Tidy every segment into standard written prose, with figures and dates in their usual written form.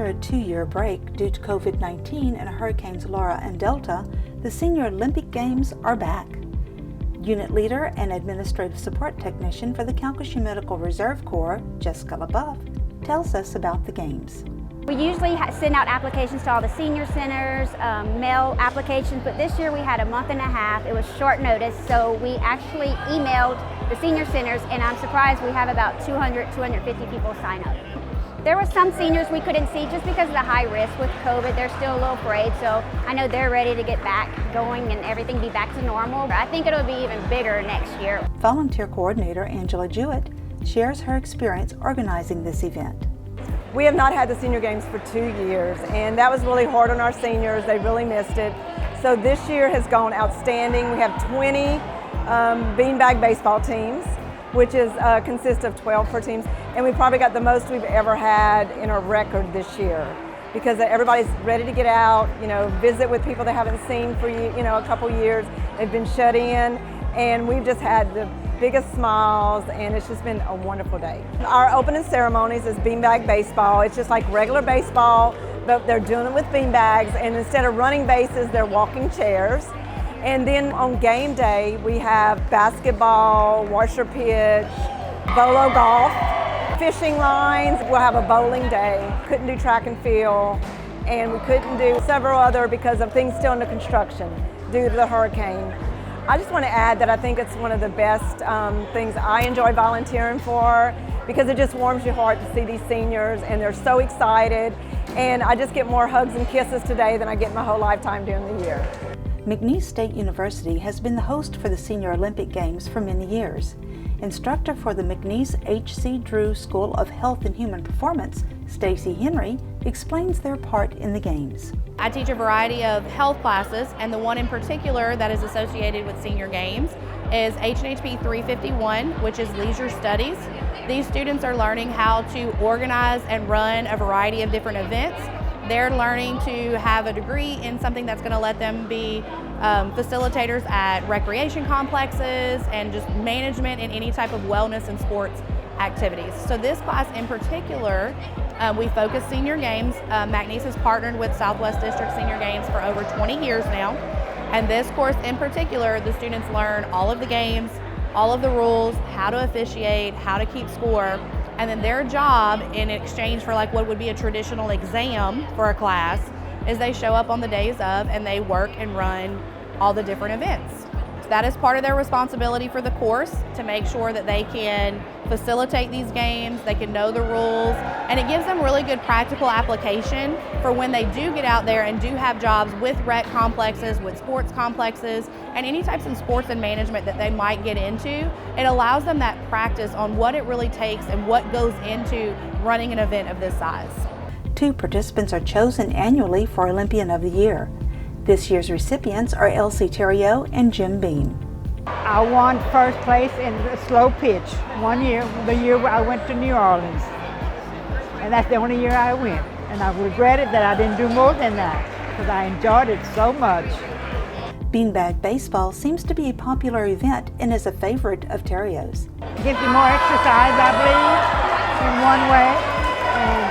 After a 2-year break due to COVID-19 and Hurricanes Laura and Delta, the Senior Olympic Games are back. Unit Leader and Administrative Support Technician for the Calcasieu Medical Reserve Corps, Jessica LaBeouf, tells us about the Games. We usually send out applications to all the senior centers, mail applications, but this year we had a month and a half. It was short notice, so we actually emailed the senior centers, and I'm surprised we have about 200, 250 people sign up. There were some seniors we couldn't see just because of the high risk with COVID. They're still a little afraid, so I know they're ready to get back going and everything be back to normal. I think it'll be even bigger next year. Volunteer Coordinator Angela Jewett shares her experience organizing this event. We have not had the Senior Games for 2 years, and that was really hard on our seniors. They really missed it. So this year has gone outstanding. We have 20 beanbag baseball teams, which consists of 12 per teams, and we probably got the most we've ever had in our record this year because everybody's ready to get out, visit with people they haven't seen for a couple years. They've been shut in, and we've just had the biggest smiles, and it's just been a wonderful day. Our opening ceremonies is beanbag baseball. It's just like regular baseball, but they're doing it with beanbags, and instead of running bases, they're walking chairs. And then on game day, we have basketball, washer pitch, bolo golf, fishing lines. We'll have a bowling day. Couldn't do track and field, and we couldn't do several other because of things still under construction due to the hurricane. I just want to add that I think it's one of the best things I enjoy volunteering for because it just warms your heart to see these seniors, and they're so excited. And I just get more hugs and kisses today than I get my whole lifetime during the year. McNeese State University has been the host for the Senior Olympic Games for many years. Instructor for the McNeese H.C. Drew School of Health and Human Performance, Stacy Henry, explains their part in the Games. I teach a variety of health classes, and the one in particular that is associated with Senior Games is H&HP 351, which is Leisure Studies. These students are learning how to organize and run a variety of different events. They're learning to have a degree in something that's going to let them be facilitators at recreation complexes and just management in any type of wellness and sports activities. So this class in particular, we focus Senior Games. McNeese has partnered with Southwest District Senior Games for over 20 years now. And this course in particular, the students learn all of the games, all of the rules, how to officiate, how to keep score. And then their job in exchange for like what would be a traditional exam for a class is they show up on the days of and they work and run all the different events. So that is part of their responsibility for the course, to make sure that they can facilitate these games, they can know the rules, and it gives them really good practical application for when they do get out there and do have jobs with rec complexes, with sports complexes, and any types of sports and management that they might get into. It allows them that practice on what it really takes and what goes into running an event of this size. 2 participants are chosen annually for Olympian of the Year. This year's recipients are Elsie Theriault and Jim Beam. I won first place in the slow pitch one year, the year I went to New Orleans. And that's the only year I went. And I regretted that I didn't do more than that because I enjoyed it so much. Beanbag baseball seems to be a popular event and is a favorite of Theriault's. It gives you more exercise, I believe, in one way. And,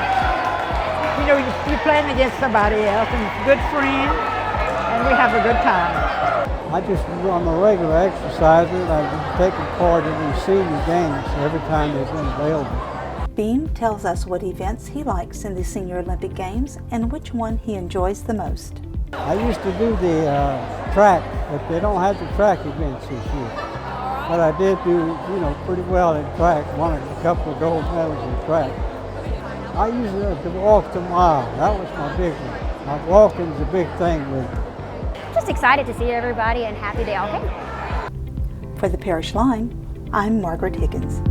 you're playing against somebody else and it's a good friend, and we have a good time. I just run a regular exerciser. I've been taking part in these Senior Games every time they've been available. Beam tells us what events he likes in the Senior Olympic Games and which one he enjoys the most. I used to do the track, but they don't have the track events this year. But I did do, pretty well in track, won a couple of gold medals in track. I usually like to walk the mile. That was my big one. Walking's a big thing with me. Just excited to see everybody and happy they all came. For the Parish Line, I'm Margaret Higgins.